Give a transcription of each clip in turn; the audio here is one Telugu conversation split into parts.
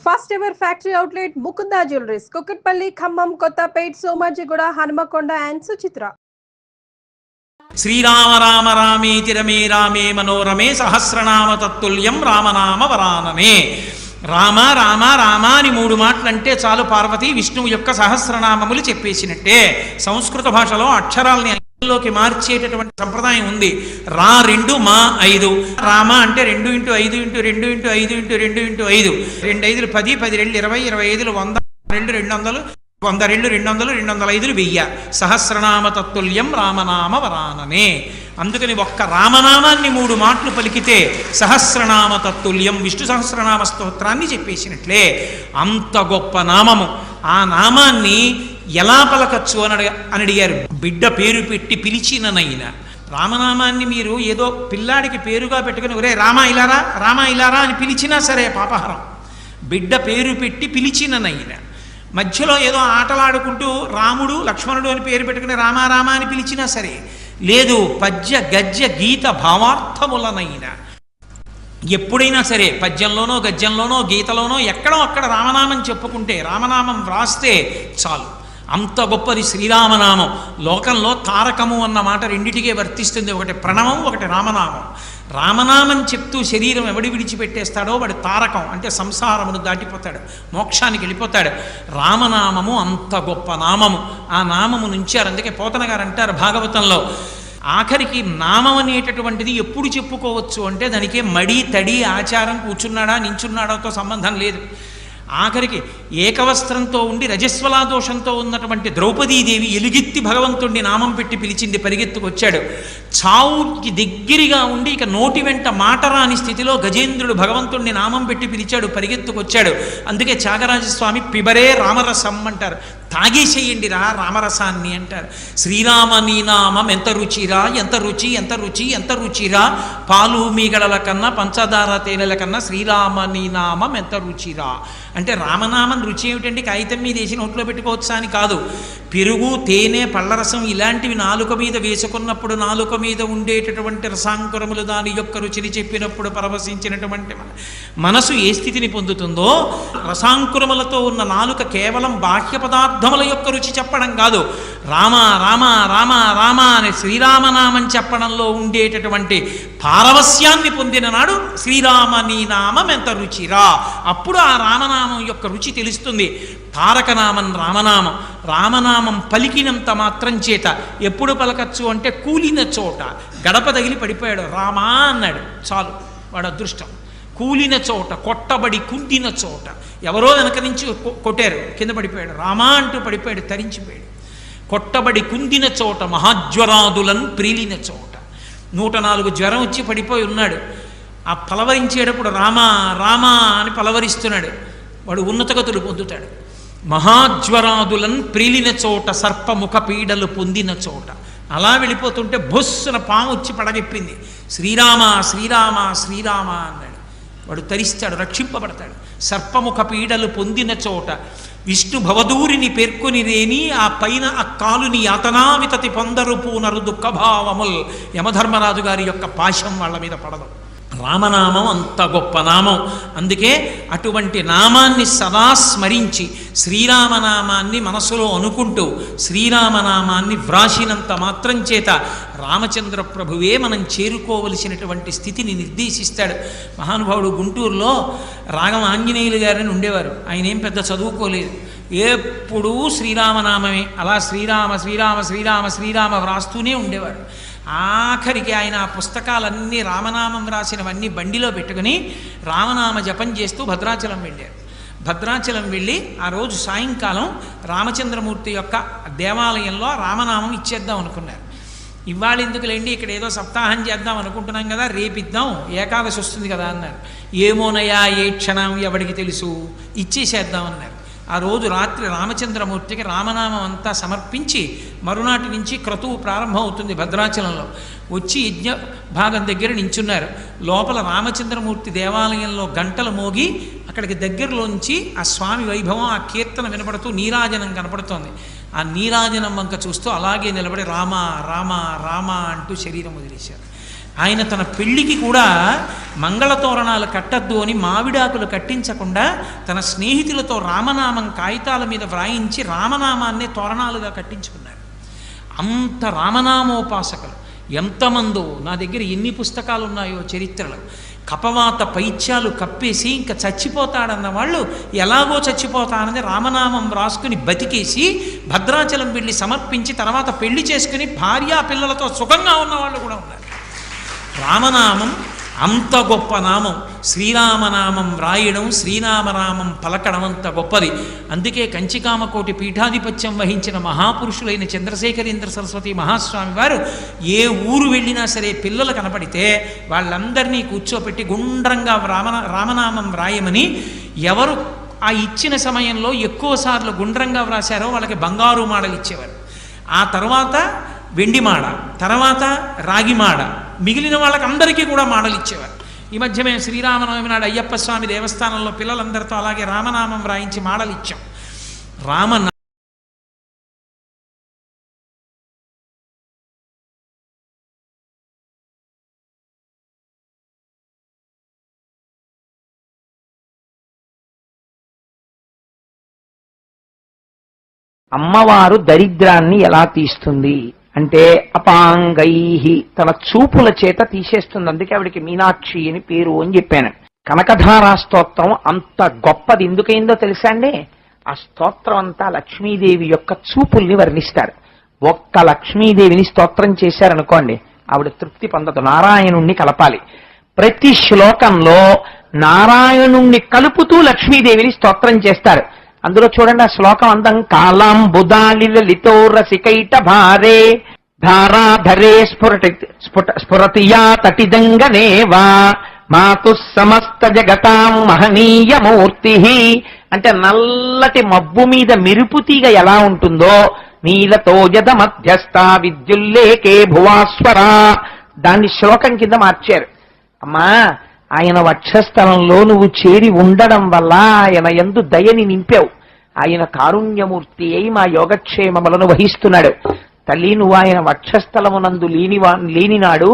First ever factory outlet Mukunda jewelleries, Kukatpally, Khammam, Kothapet, Somajiguda, Hanamkonda and Suchitra. శ్రీరామ రామ రామేతి రమే రామే మనోరమే సహస్రనామ తత్తుల్యం రామనామ వరాననే. రామ రామ రామ అని 3 మాటలు అంటే చాలు పార్వతి విష్ణువు యొక్క సహస్రనామములు చెప్పేసినట్టే. సంస్కృత భాషలో అక్షరాల్ని లోకి మార్చేటటువంటి సంప్రదాయం ఉంది. రా 2 మా 5. రామ అంటే 2 × 5 × 2 × 5 × 2 × 5. 2 5 10, 10 2 20, 25 100, 2 200, 100 2 200, 205 1000. సహస్రనామ తత్తుల్యం రామనామ వరాననే. అందుకని ఒక్క రామనామాన్ని 3 మాటలు పలికితే సహస్రనామ తత్తుల్యం విష్ణు సహస్రనామ స్తోత్రాన్ని చెప్పేసినట్లే. అంత గొప్ప నామము. ఆ నామాన్ని ఎలా పలకచ్చు అని అడిగారు. బిడ్డ పేరు పెట్టి పిలిచిననైనా రామనామాన్ని మీరు ఏదో పిల్లాడికి పేరుగా పెట్టుకుని ఒరే రామా ఇలారా రామా ఇలారా అని పిలిచినా సరే పాపహారం. బిడ్డ పేరు పెట్టి పిలిచిననైనా మధ్యలో ఏదో ఆటలాడుకుంటూ రాముడు లక్ష్మణుడు అని పేరు పెట్టుకుని రామారామ అని పిలిచినా సరే, లేదు పద్య గద్య గీత భావార్థములనైనా ఎప్పుడైనా సరే పద్యంలోనో గద్యంలోనో గీతలోనో ఎక్కడో అక్కడ రామనామం చెప్పుకుంటే రామనామం వ్రాస్తే చాలు. అంత గొప్పది శ్రీరామనామం. లోకంలో తారకము అన్న మాట రెండిటికే వర్తిస్తుంది. ఒకటి ప్రణవం, ఒకటి రామనామం. రామనామం చెప్తూ శరీరం ఎవడి విడిచిపెట్టేస్తాడో వాడు తారకం, అంటే సంసారమును దాటిపోతాడు, మోక్షానికి వెళ్ళిపోతాడు. రామనామము అంత గొప్ప నామము. ఆ నామము నుంచారు. అందుకే పోతన గారు అంటారు భాగవతంలో, ఆఖరికి నామం అనేటటువంటిది ఎప్పుడు చెప్పుకోవచ్చు అంటే దానికే మడి తడి ఆచారం కూర్చున్నాడా నించున్నాడాతో సంబంధం లేదు. ఆఖరికి ఏకవస్త్రంతో ఉండి రజస్వలా దోషంతో ఉన్నటువంటి ద్రౌపదీదేవి ఎలుగెత్తి భగవంతుడిని నామం పెట్టి పిలిచింది, పరిగెత్తుకొచ్చాడు. చావుకి దగ్గరగా ఉండి ఇక నోటి వెంట మాట రాని స్థితిలో గజేంద్రుడు భగవంతుడిని నామం పెట్టి పిలిచాడు, పరిగెత్తుకొచ్చాడు. అందుకే త్యాగరాజస్వామి పిబరే రామరసం అంటారు. తాగేసేయండి రా రామరసాన్ని అంటారు. శ్రీరామ నీ నామం ఎంత రుచిరా, ఎంత రుచి ఎంత రుచి ఎంత రుచిరా, పాలు మీగడల కన్నా పంచదార తేనెల కన్నా శ్రీరామ నీ నామం ఎంత రుచిరా. అంటే రామనామం రుచి ఏమిటండి, కాగితం మీద వేసి నోట్లో పెట్టుకోవచ్చా అని కాదు. పెరుగు, తేనె, పళ్ళరసం ఇలాంటివి నాలుక మీద వేసుకున్నప్పుడు నాలుక మీద ఉండేటటువంటి రసాంకురములు దాని యొక్క రుచిని చెప్పినప్పుడు పరవశించినటువంటి మనసు ఏ స్థితిని పొందుతుందో, రసాంకురములతో ఉన్న నాలుక కేవలం బాహ్య పదార్థముల యొక్క రుచి చెప్పడం కాదు, రామ రామ రామ రామ అని శ్రీరామనామం చెప్పడంలో ఉండేటటువంటి పారవస్యాన్ని పొందిన నాడు శ్రీరామ నీ నామం ఎంత రుచిరా. అప్పుడు ఆ రామనామం యొక్క రుచి తెలుస్తుంది. తారకనామం రామనామం. రామనామం పలికినంత మాత్రం చేత ఎప్పుడు పలకచ్చు అంటే కూలిన చోట. గడప తగిలి పడిపోయాడు, రామా అన్నాడు చాలు, వాడు అదృష్టం. కూలిన చోట, కొట్టబడి కుంటిన చోట, ఎవరో వెనక నుంచి కొట్టారు, కింద పడిపోయాడు, రామా అంటూ పడిపోయాడు, తరించిపోయాడు. కొట్టబడి కుందిన చోట, మహాజ్వరాదులను ప్రీలిన చోట. 104 జ్వరం వచ్చి పడిపోయి ఉన్నాడు. ఆ పలవరించేటప్పుడు రామా రామా అని పలవరిస్తున్నాడు, వాడు ఉన్నతగతులు పొందుతాడు. మహాజ్వరాదులను ప్రీలిన చోట, సర్పముఖ పీడలు పొందిన చోట. అలా వెళ్ళిపోతుంటే బొస్సున పాము వచ్చి పడగెప్పింది, శ్రీరామ శ్రీరామ శ్రీరామ అన్నాడు. వాడు తరిస్తాడు, రక్షింపబడతాడు. సర్పముఖ పీడలు పొందిన చోట విష్ణు భవదూరిని పేర్కొని రేని, ఆ పైన ఆ కాలుని యాతనావితతి పొందరు పూనరు దుఃఖభావముల్. యమధర్మరాజు గారి యొక్క పాశం వాళ్ళ మీద పడదు. రామనామం అంత గొప్ప నామం. అందుకే అటువంటి నామాన్ని సదా స్మరించి శ్రీరామనామాన్ని మనసులో అనుకుంటూ శ్రీరామనామాన్ని వ్రాసినంత మాత్రం చేత రామచంద్ర ప్రభువే మనం చేరుకోవలసినటువంటి స్థితిని నిర్దేశిస్తాడు. మహానుభావుడు గుంటూరులో రాగం ఆంజనేయులు గారని ఉండేవారు. ఆయన ఏం పెద్ద చదువుకోలేదు, ఎప్పుడూ శ్రీరామనామమే. అలా శ్రీరామ శ్రీరామ శ్రీరామ శ్రీరామ వ్రాస్తూనే ఉండేవారు. ఆఖరికి ఆయన ఆ పుస్తకాలన్నీ రామనామం రాసినవన్నీ బండిలో పెట్టుకుని రామనామ జపం చేస్తూ భద్రాచలం వెళ్ళారు. భద్రాచలం వెళ్ళి ఆ రోజు సాయంకాలం రామచంద్రమూర్తి యొక్క దేవాలయంలో రామనామం ఇచ్చేద్దాం అనుకున్నారు. ఇవాళ ఎందుకులేండి, ఇక్కడ ఏదో సప్తాహం చేద్దాం అనుకుంటున్నాం కదా, రేపిద్దాం, ఏకాదశి వస్తుంది కదా అన్నారు. ఏమోనయా ఏ క్షణం ఎవడికి తెలుసు, ఇచ్చేసేద్దాం అన్నారు. ఆ రోజు రాత్రి రామచంద్రమూర్తికి రామనామం అంతా సమర్పించి మరునాటి నుంచి క్రతువు ప్రారంభం అవుతుంది భద్రాచలంలో. వచ్చి యజ్ఞ భాగం దగ్గర నించున్నారు. లోపల రామచంద్రమూర్తి దేవాలయంలో గంటలు మోగి అక్కడికి దగ్గరలోంచి ఆ స్వామి వైభవం, ఆ కీర్తన వినపడుతూ నీరాజనం కనపడుతోంది. ఆ నీరాజనం వంక చూస్తూ అలాగే నిలబడి రామ రామ రామ అంటూ శరీరం వదిలేశారు. ఆయన తన పెళ్లికి కూడా మంగళతోరణాలు కట్టద్దు అని మావిడాకులు కట్టించకుండా తన స్నేహితులతో రామనామం కాగితాల మీద వ్రాయించి రామనామాన్నే తోరణాలుగా కట్టించుకున్నాడు. అంత రామనామోపాసకులు ఎంతమందో, నా దగ్గర ఎన్ని పుస్తకాలు ఉన్నాయో చరిత్రలో. కపవాత పైత్యాలు కప్పేసి ఇంకా చచ్చిపోతాడన్న వాళ్ళు ఎలాగో చచ్చిపోతానని రామనామం రాసుకుని బతికేసి భద్రాచలం వెళ్ళి సమర్పించి తర్వాత పెళ్లి చేసుకుని భార్యా పిల్లలతో సుఖంగా ఉన్న వాళ్ళు కూడా ఉన్నారు. రామనామం అంత గొప్ప నామం. శ్రీరామనామం రాయడం, శ్రీరామనామం పలకడం అంత గొప్పది. అందుకే కంచికామకోటి పీఠాధిపత్యం వహించిన మహాపురుషులైన చంద్రశేఖరేంద్ర సరస్వతి మహాస్వామి వారు ఏ ఊరు వెళ్ళినా సరే పిల్లలు కనపడితే వాళ్ళందరినీ కూర్చోపెట్టి గుండ్రంగా రామనామం రాయమని, ఎవరు ఆ ఇచ్చిన సమయంలో ఎక్కువసార్లు గుండ్రంగా వ్రాశారో వాళ్ళకి బంగారు మాడలు ఇచ్చేవారు. ఆ తర్వాత వెండి మాడ, తర్వాత రాగి మాడ, మిగిలిన వాళ్ళకి అందరికీ కూడా మాడలు ఇచ్చేవారు. ఈ మధ్య మేము శ్రీరామనవమి నాడు అయ్యప్ప స్వామి దేవస్థానంలో పిల్లలందరితో అలాగే రామనామం రాయించి మాడలు ఇచ్చాం. అమ్మవారు దరిద్రాన్ని ఎలా తీస్తుంది అంటే అపాంగైహి, తన చూపుల చేత తీసేస్తుంది. అందుకే ఆవిడికి మీనాక్షి అని పేరు అని చెప్పాను. కనకధారా స్తోత్రం అంత గొప్పది ఎందుకైందో తెలుసా అండి? ఆ స్తోత్రం అంతా లక్ష్మీదేవి యొక్క చూపుల్ని వర్ణిస్తారు. ఒక్క లక్ష్మీదేవిని స్తోత్రం చేశారనుకోండి, ఆవిడ తృప్తి పొందదు. నారాయణుణ్ణి కలపాలి. ప్రతి శ్లోకంలో నారాయణుణ్ణి కలుపుతూ లక్ష్మీదేవిని స్తోత్రం చేస్తారు. అందులో చూడండి ఆ శ్లోకం అందం. కాలాం బుధాలి లలితో రసికైట భారే ధారాధరే స్ఫురతియా తటిదంగనేవా మాతు సమస్త జగతాం మహనీయమూర్తి. అంటే నల్లటి మబ్బు మీద మెరుపు తీగ ఎలా ఉంటుందో నీలతో జద మధ్యస్థ విద్యుల్లేకే భువాస్వరా, దాన్ని శ్లోకం కింద మార్చారు. అమ్మా, ఆయన వక్షస్థలంలో నువ్వు చేరి ఉండడం వల్ల ఆయన యందు దయని నింపావు. ఆయన కారుణ్యమూర్తి అయి మా యోగక్షేమములను వహిస్తున్నాడు. తల్లి, నువ్వు ఆయన వక్షస్థలమునందు లేనినాడు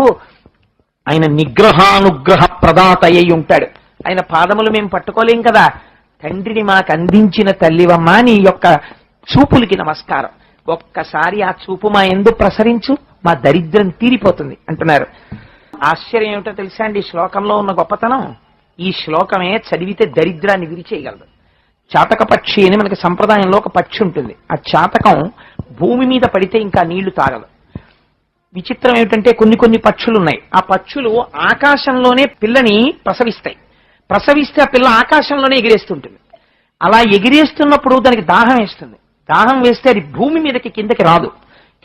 ఆయన నిగ్రహానుగ్రహ ప్రదాత అయి ఉంటాడు. ఆయన పాదములు మేము పట్టుకోలేం కదా. తండ్రిని మాకు అందించిన తల్లివమ్మా, నీ యొక్క చూపులకి నమస్కారం. ఒక్కసారి ఆ చూపు మా యందు ప్రసరించు, మా దరిద్రం తీరిపోతుంది అంటున్నారు. ఆశ్చర్యం ఏమిటో తెలుసా అండి? ఈ శ్లోకంలో ఉన్న గొప్పతనం, ఈ శ్లోకమే చదివితే దరిద్రాన్ని విరిచేయగలదు. చాతక పక్షి అని మనకి సంప్రదాయంలో ఒక పక్షి ఉంటుంది. ఆ చాతకం భూమి మీద పడితే ఇంకా నీళ్లు తాగదు. విచిత్రం ఏమిటంటే కొన్ని పక్షులు ఉన్నాయి. ఆ పక్షులు ఆకాశంలోనే పిల్లని ప్రసవిస్తే ఆ పిల్ల ఆకాశంలోనే ఎగిరేస్తుంటుంది. అలా ఎగిరేస్తున్నప్పుడు దానికి దాహం వేస్తుంది. దాహం వేస్తే అది భూమి మీదకి కిందకి రాదు,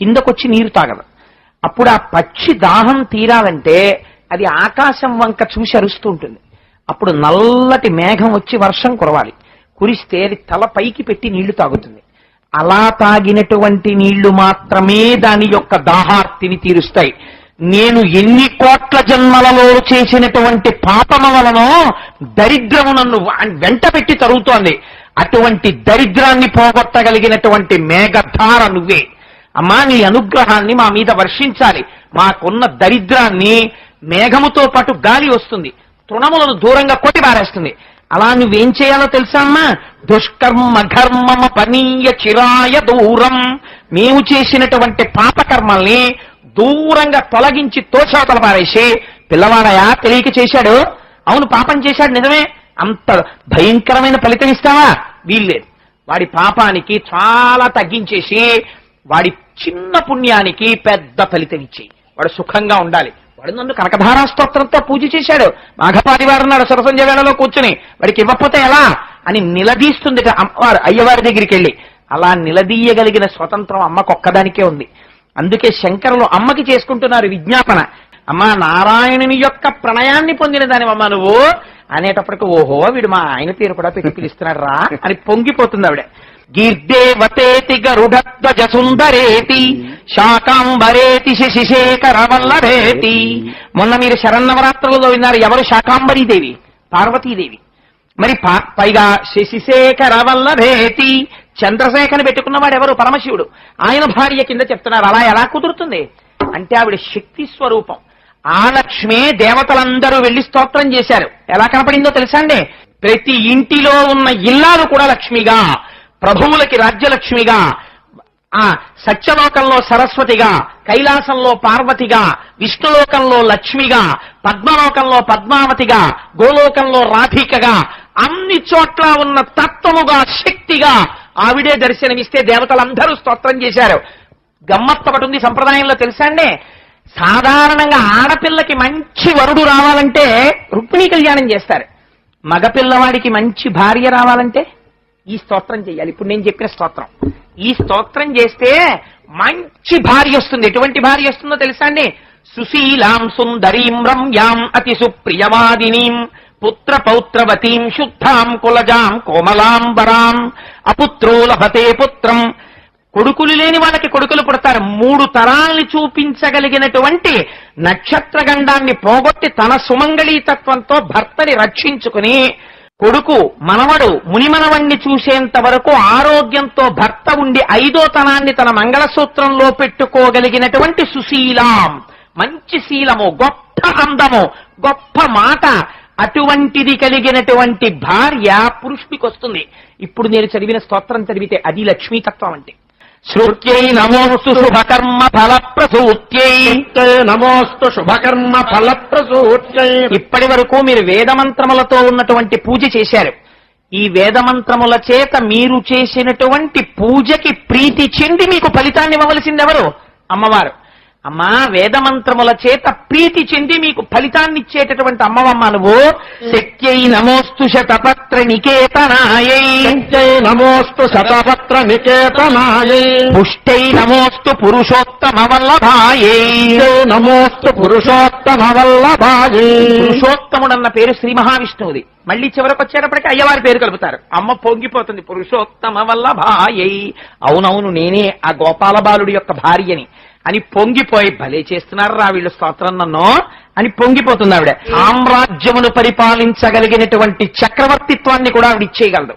కిందకొచ్చి నీరు తాగదు. అప్పుడు ఆ పక్షి దాహం తీరాలంటే అది ఆకాశం వంక చూసి అరుస్తూ ఉంటుంది. అప్పుడు నల్లటి మేఘం వచ్చి వర్షం కురవాలి. కురిస్తే అది తల పైకి పెట్టి నీళ్లు తాగుతుంది. అలా తాగినటువంటి నీళ్లు మాత్రమే దాని యొక్క దాహార్తిని తీరుస్తాయి. నేను ఎన్ని కోట్ల జన్మలలో చేసినటువంటి పాపమ వలనో దరిద్రము నన్ను వెంట పెట్టి తరుగుతోంది. అటువంటి దరిద్రాన్ని పోగొట్టగలిగినటువంటి మేఘధార నువ్వే. అమ్మా, నీ అనుగ్రహాన్ని మా మీద వర్షించాలి. మాకున్న దరిద్రాన్ని మేఘముతో పాటు గాలి వస్తుంది, తృణములను దూరంగా కొట్టి పారేస్తుంది. అలా నువ్వేం చేయాలో తెలుసా అమ్మా? దుష్కర్మ ఘర్మమ పనీయ చిరాయ దూరం. మేము చేసినటువంటి పాపకర్మల్ని దూరంగా తొలగించి తోచవతల పారేసి, పిల్లవాడయా తెలియక చేశాడు, అవును పాపం చేశాడు నిజమే, అంత భయంకరమైన ఫలితం ఇస్తావా? వీల్లేదు. వాడి పాపానికి చాలా తగ్గించేసి వాడి చిన్న పుణ్యానికి పెద్ద ఫలితం ఇచ్చేయి. వాడు సుఖంగా ఉండాలి. వాడు నన్ను కనకధారా స్తోత్రంతో పూజ చేశాడు, మాఘపాదివారం నాడు సరసంజ వేళలో కూర్చుని, వాడికి ఇవ్వకపోతే ఎలా అని నిలదీస్తుంది అమ్మవారు అయ్యవారి దగ్గరికి వెళ్ళి. అలా నిలదీయగలిగిన స్వతంత్రం అమ్మకొక్కదానికే ఉంది. అందుకే శంకరులు అమ్మకి చేసుకుంటున్నారు విజ్ఞాపన. అమ్మా, నారాయణుని యొక్క ప్రణయాన్ని పొందిన దానివమ్మ నువ్వు అనేటప్పటికి, ఓహో వీడు మా ఆయన పేరు కూడా పెట్టి పిలుస్తున్నాడు రా అని పొంగిపోతుంది ఆవిడ. గీర్దేవతేతి గరుడధ్వజ సుందరేతి శాకాంబరేతి శశిశేఖర వల్లభేతి. మొన్న మీరు శరన్నవరాత్రులలో విన్నారు. ఎవరు? శాకాంబరీదేవి, పార్వతీదేవి. మరి పైగా శశిశేఖర వల్లభేతి, చంద్రశేఖరని పెట్టుకున్నవాడు ఎవరు? పరమశివుడు. ఆయన భార్య కింద చెప్తున్నారు. అలా ఎలా కుదురుతుంది అంటే ఆవిడ శక్తి స్వరూపం. ఆ లక్ష్మే దేవతలందరూ వెళ్లి స్తోత్రం చేశారు. ఎలా కనపడిందో తెలుసా అండి? ప్రతి ఇంటిలో ఉన్న ఇల్లాలు కూడా లక్ష్మిగా, ప్రభువులకి రాజ్యలక్ష్మిగా, ఆ సత్యలోకంలో సరస్వతిగా, కైలాసంలో పార్వతిగా, విష్ణులోకంలో లక్ష్మిగా, పద్మలోకంలో పద్మావతిగా, గోలోకంలో రాధికగా, అన్ని చోట్ల ఉన్న తత్వముగా, శక్తిగా ఆవిడే దర్శనమిస్తే దేవతలందరూ స్తోత్రం చేశారు. గమ్మత్తు ఒకటి ఉంది సంప్రదాయంలో తెలుసా అండి? సాధారణంగా ఆడపిల్లకి మంచి వరుడు రావాలంటే రుక్మిణీ కళ్యాణం చేస్తారు. మగపిల్లవాడికి మంచి భార్య రావాలంటే ఈ స్తోత్రం చేయాలి. ఇప్పుడు నేను చెప్పిన స్తోత్రం. ఈ స్తోత్రం చేస్తే మంచి భార్య వస్తుంది. ఎటువంటి భార్య వస్తుందో తెలుసా అండి? సుశీలాం సుందరీం రమ్యాం అతి సుప్రియవాదినీం పుత్ర పౌత్రవతీం శుద్ధాం కులజాం కోమలాంబరాం అపుత్రో లభతే పుత్రం. కొడుకులు లేని వాళ్ళకి కొడుకులు పుడతారు. 3 తరాల్ని చూపించగలిగినటువంటి నక్షత్రగండాన్ని పోగొట్టి తన సుమంగళీతత్వంతో భర్తని రక్షించుకుని కొడుకు మనవడు మునిమనవణ్ణి చూసేంత వరకు ఆరోగ్యంతో భర్త ఉండి 5వ తనాన్ని తన మంగళసూత్రంలో పెట్టుకోగలిగినటువంటి సుశీలాం, మంచి శీలము, గొప్ప అందము, గొప్ప మాట, అటువంటిది కలిగినటువంటి భార్య పురుషుడికి వస్తుంది. ఇప్పుడు నేను చదివిన స్తోత్రం చదివితే అది లక్ష్మీతత్వం అంటే. శ్రుత్యై నమోస్తు శుభకర్మ ఫలప్రసూత్యై నమోస్తు శుభకర్మ ఫలప్రసూత్యై. ఇప్పటి వరకు మీరు వేదమంత్రములతో ఉన్నటువంటి పూజ చేశారు. ఈ వేదమంత్రముల చేత మీరు చేసినటువంటి పూజకి ప్రీతి చెంది మీకు ఫలితాన్ని ఇవ్వవలసింది ఎవరు? అమ్మవారు. అమ్మా, వేదమంత్రముల చేత ప్రీతి చెంది మీకు ఫలితాన్ని ఇచ్చేటటువంటి అమ్మవమ్మ నువ్వు. శక్త్యై నమోస్తు శతపత్ర నికేతనాయై నమోస్తు శతపత్ర నికేతనాయై పుష్టై నమోస్తు పురుషోత్తమ వల్లభాయై నమోస్తు పురుషోత్తమ వల్లభాయై. పురుషోత్తముడన్న పేరు శ్రీ మహావిష్ణువుది. మళ్ళీ చివరికి వచ్చేటప్పటికి అయ్యవారి పేరు కలుపుతారు. అమ్మ పొంగిపోతుంది, పురుషోత్తమ వల్లభాయై. అవునవును, నేనే ఆ గోపాల బాలుడి యొక్క భార్యని అని పొంగిపోయి, భలే చేస్తున్నారా వీళ్ళు స్తోత్రం నన్ను అని పొంగిపోతుంది ఆవిడ. సామ్రాజ్యమును పరిపాలించగలిగినటువంటి చక్రవర్తిత్వాన్ని కూడా ఆవిడ ఇచ్చేయగలదు.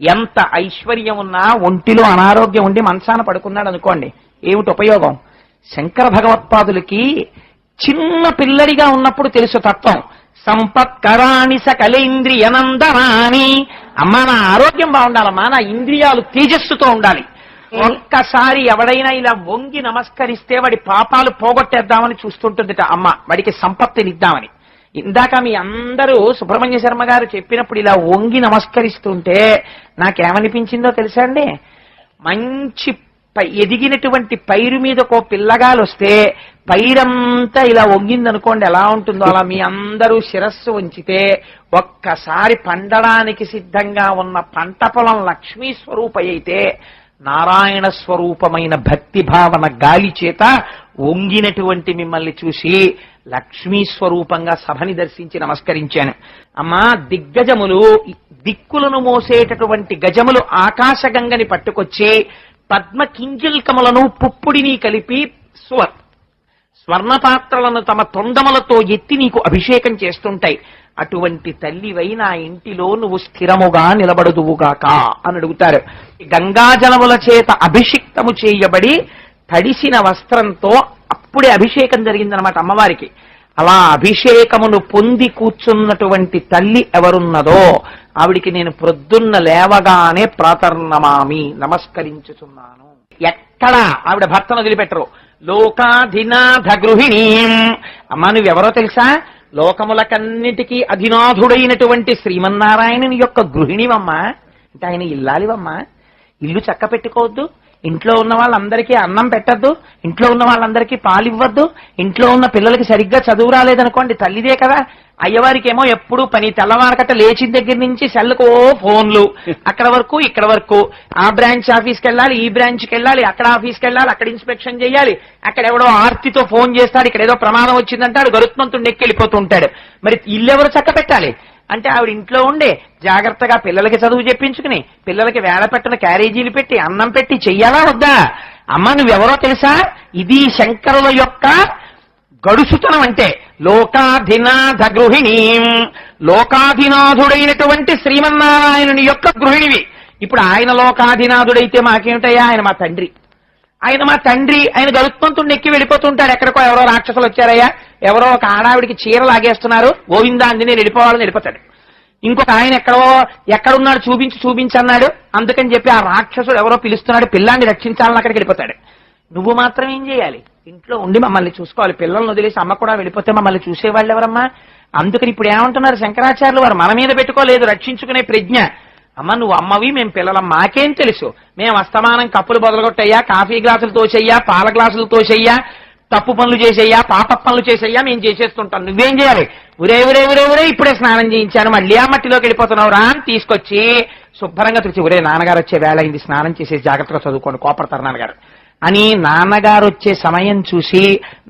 ఎంత ఐశ్వర్యం ఉన్నా ఒంటిలో అనారోగ్యం ఉండి మంచాన పడుకున్నాడు అనుకోండి, ఏమిటి ఉపయోగం? శంకర భగవత్పాదులకి చిన్న పిల్లడిగా ఉన్నప్పుడు తెలుసు తత్వం. సంపత్కరాణి సకలేంద్రియనందనాని. అమ్మా, నా ఆరోగ్యం బాగుండాలమ్మా, నా ఇంద్రియాలు తేజస్సుతో ఉండాలి. ఒక్కసారి ఎవడైనా ఇలా వంగి నమస్కరిస్తే వాడి పాపాలు పోగొట్టేద్దామని చూస్తుంటుందిట అమ్మ, వాడికి సంపత్తినిద్దామని. ఇందాక మీ అందరూ సుబ్రహ్మణ్య శర్మ గారు చెప్పినప్పుడు ఇలా వంగి నమస్కరిస్తుంటే నాకేమనిపించిందో తెలుసా అండి? మంచి ఎదిగినటువంటి పైరు మీదకో పిల్లగాలు వస్తే పైరంతా ఇలా వంగిందనుకోండి, ఎలా ఉంటుందో అలా మీ అందరూ శిరస్సు ఉంచితే ఒక్కసారి పండడానికి సిద్ధంగా ఉన్న పంట పొలం లక్ష్మీ స్వరూప అయితే నారాయణ స్వరూపమైన భక్తి భావన గాలి చేత వంగినటువంటి మిమ్మల్ని చూసి లక్ష్మీ స్వరూపంగా సభని దర్శించి నమస్కరించాను. అమ్మా, దిగ్గజములు, దిక్కులను మోసేటటువంటి గజములు ఆకాశగంగని పట్టుకొచ్చి పద్మ కింజల్కములను పుప్పుడిని కలిపి స్వర్ణపాత్రలను తమ తొండములతో ఎత్తి నీకు అభిషేకం చేస్తుంటాయి. అటువంటి తల్లివై నా ఇంటిలో నువ్వు స్థిరముగా నిలబడుదువుగాక అని అడుగుతారు. గంగాజలముల చేత అభిషిక్తము చేయబడి తడిసిన వస్త్రంతో అప్పుడే అభిషేకం జరిగిందనమాట అమ్మవారికి. అలా అభిషేకమును పొంది కూర్చున్నటువంటి తల్లి ఎవరున్నదో ఆవిడికి నేను ప్రొద్దున్న లేవగానే ప్రాతర్నమామి, నమస్కరించుచున్నాను. ఎక్కడ ఆవిడ భర్తను వదిలిపెట్టరు. లోకాధినాథ గృహిణీం. అమ్మా, నువ్వెవరో తెలుసా? లోకములకన్నిటికీ అధినాథుడైనటువంటి శ్రీమన్నారాయణుని యొక్క గృహిణివమ్మా. అంటే ఆయన ఇల్లాలివమ్మా. ఇల్లు చక్క పెట్టుకోవద్దు, ఇంట్లో ఉన్న వాళ్ళందరికీ అన్నం పెట్టద్దు, ఇంట్లో ఉన్న వాళ్ళందరికీ పాలివ్వద్దు, ఇంట్లో ఉన్న పిల్లలకి సరిగ్గా చదువు రాలేదనుకోండి, తల్లిదే కదా. అయ్యవారికి ఏమో ఎప్పుడు పని, తెల్లవారకట్ట లేచిన దగ్గర నుంచి సెల్లుకో ఫోన్లు, అక్కడ వరకు ఇక్కడ వరకు, ఆ బ్రాంచ్ ఆఫీస్కి వెళ్ళాలి, ఈ బ్రాంచ్కి వెళ్ళాలి, అక్కడ ఆఫీస్కి వెళ్ళాలి, అక్కడ ఇన్స్పెక్షన్ చేయాలి, అక్కడ ఎవడో ఆర్తితో ఫోన్ చేస్తాడు, ఇక్కడ ఏదో ప్రమాదం వచ్చిందంటాడు, గరుత్మంతుడు నెక్కెళ్ళిపోతుంటాడు. మరి ఇల్లు ఎవరు చక్క పెట్టాలి అంటే ఆవిడ ఇంట్లో ఉండే జాగ్రత్తగా పిల్లలకి చదువు చెప్పించుకుని, పిల్లలకి వేళ పెట్టిన క్యారేజీలు పెట్టి అన్నం పెట్టి చెయ్యాలా వద్దా? అమ్మ, నువ్వెవరో తెలుసా? ఇది శంకరుల యొక్క గడుసుతనం అంటే. లోకాధినాథ గృహిణీం, లోకాధినాథుడైనటువంటి శ్రీమన్నారాయణుని యొక్క గృహిణివి. ఇప్పుడు ఆయన లోకాధినాథుడైతే మాకేమిటయ్యా, ఆయన మా తండ్రి. ఆయన మా తండ్రి, ఆయన గరుత్మంతుడిని ఎక్కి వెళ్ళిపోతుంటాడు. ఎక్కడికో ఎవరో రాక్షసులు వచ్చారయ్యా, ఎవరో ఒక ఆడావిడికి చీర లాగేస్తున్నారు, గోవిందా అంది నేను వెళ్ళిపోవాలని వెళ్ళిపోతాడు. ఇంకొక ఆయన ఎక్కడున్నాడు చూపించన్నాడు, అందుకని చెప్పి ఆ రాక్షసుడు ఎవరో పిలుస్తున్నాడు, పిల్లాన్ని రక్షించాలని అక్కడికి వెళ్ళిపోతాడు. నువ్వు మాత్రం ఏం చేయాలి? ఇంట్లో ఉండి మమ్మల్ని చూసుకోవాలి. పిల్లల్ని వదిలేసి అమ్మ కూడా వెళ్ళిపోతే మమ్మల్ని చూసేవాళ్ళు ఎవరమ్మా? అందుకని ఇప్పుడు ఏమంటున్నారు శంకరాచార్యులు వారు, మన మీద పెట్టుకోలేదు రక్షించుకునే ప్రజ్ఞ. అమ్మ నువ్వు అమ్మవి, మేము పిల్లలం, మాకేం తెలుసు? మేము అస్తమానం కప్పులు బొదలగొట్టయ్యా, కాఫీ గ్లాసులు తోచెయ్యా, పాల గ్లాసులు తోచెయ్యా, తప్పు పనులు చేసేయ్యా, పాప పనులు చేసేయ్యా, మేము చేసేస్తుంటాం. నువ్వేం చేయాలి? ఒరే ఇప్పుడే స్నానం చేయించాను, మళ్ళీ ఆ మట్టిలోకి వెళ్ళిపోతున్నావు రా అని తీసుకొచ్చి శుభ్రంగా తెచ్చి, ఒరే నాన్నగారు వచ్చే వేళ అయింది, స్నానం చేసేసి జాగ్రత్తగా చదువుకోండి, కోపడతారు నాన్నగారు అని నాన్నగారు వచ్చే సమయం చూసి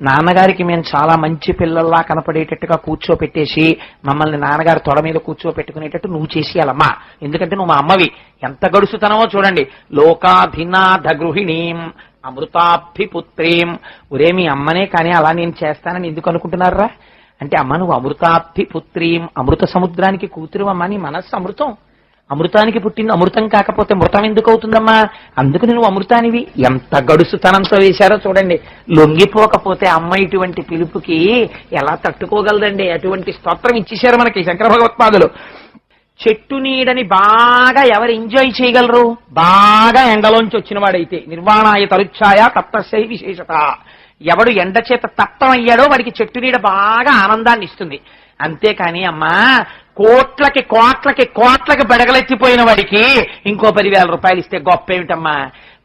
నాన్నగారికి మేము చాలా మంచి పిల్లల్లా కనపడేటట్టుగా కూర్చోపెట్టేసి మమ్మల్ని నాన్నగారు తొడ మీద కూర్చోపెట్టుకునేటట్టు నువ్వు చేసేయాలమ్మా. ఎందుకంటే నువ్వు మా అమ్మవి. ఎంత గడుసుతనమో చూడండి. లోకాధినాథ గృహిణీం అమృతాభిపుత్రీం. ఒరే మీ అమ్మనే కానీ అలా నేను చేస్తానని ఎందుకు అనుకుంటున్నారా అంటే, అమ్మ నువ్వు అమృతాభిపుత్రీం, అమృత సముద్రానికి కూతురు అమ్మ, నీ మనస్సు అమృతం, అమృతానికి పుట్టింది, అమృతం కాకపోతే మృతం ఎందుకు అవుతుందమ్మా? అందుకు నువ్వు అమృతానివి. ఎంత గడుసుతనంతో వేశారో చూడండి. లొంగిపోకపోతే అమ్మ ఇటువంటి పిలుపుకి ఎలా తట్టుకోగలదండి? అటువంటి స్తోత్రం ఇచ్చేశారు మనకి శంకర భగవత్పాదులు. చెట్టు నీడని బాగా ఎవరు ఎంజాయ్ చేయగలరు? బాగా ఎండలోంచి వచ్చిన వాడైతే. నిర్వాణాయ తరుచ్ఛాయ తప్తస్యై విశేషత. ఎవడు ఎండ చేత తప్తమయ్యాడో వాడికి చెట్టు నీడ బాగా ఆనందాన్ని ఇస్తుంది. అంతేకాని అమ్మా కోట్లకి బెడగలెత్తిపోయిన వాడికి ఇంకో 10,000 రూపాయలు ఇస్తే గొప్ప ఏమిటమ్మా?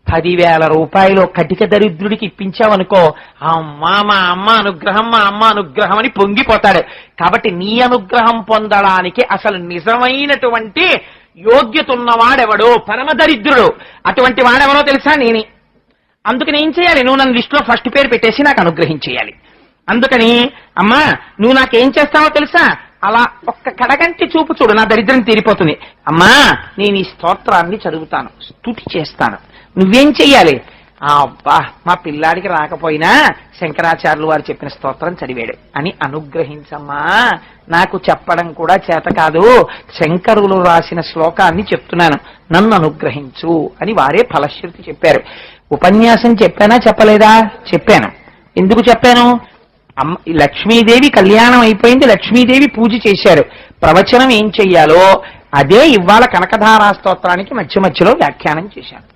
10,000 రూపాయలు కటిక దరిద్రుడికి ఇప్పించావనుకో, అమ్మా మా అమ్మ అనుగ్రహం అని పొంగిపోతాడు. కాబట్టి నీ అనుగ్రహం పొందడానికి అసలు నిజమైనటువంటి యోగ్యత ఉన్నవాడెవడో, పరమ దరిద్రుడు, అటువంటి వాడెవడో తెలుసా? నేనే. అందుకని ఏం చేయాలి? నువ్వు నన్ను లిస్టులో ఫస్ట్ పేరు పెట్టేసి నాకు అనుగ్రహించేయాలి. అందుకని అమ్మా నువ్వు నాకేం చేస్తావో తెలుసా? అలా ఒక్క కడగంటి చూపు చూడు, నా దరిద్రం తీరిపోతుంది. అమ్మా నేను ఈ స్తోత్రాన్ని చదువుతాను, స్తుతి చేస్తాను. నువ్వేం చెయ్యాలి? అబ్బా మా పిల్లాడికి రాకపోయినా శంకరాచార్యులు వారు చెప్పిన స్తోత్రం చదివాడు అని అనుగ్రహించమ్మా. నాకు చెప్పడం కూడా చేత కాదు, శంకరులు రాసిన శ్లోకాన్ని చెప్తున్నాను, నన్ను అనుగ్రహించు అని వారే ఫలశ్రుతి చెప్పారు. ఉపన్యాసం చెప్పానా చెప్పలేదా? చెప్పాను. ఎందుకు చెప్పాను? లక్ష్మీదేవి కళ్యాణం అయిపోయింది, లక్ష్మీదేవి పూజ చేశారు. ప్రవచనం ఏం చెయ్యాలో అదే ఇవాళ కనకధారా స్తోత్రానికి మధ్యలో వ్యాఖ్యానం చేశాను.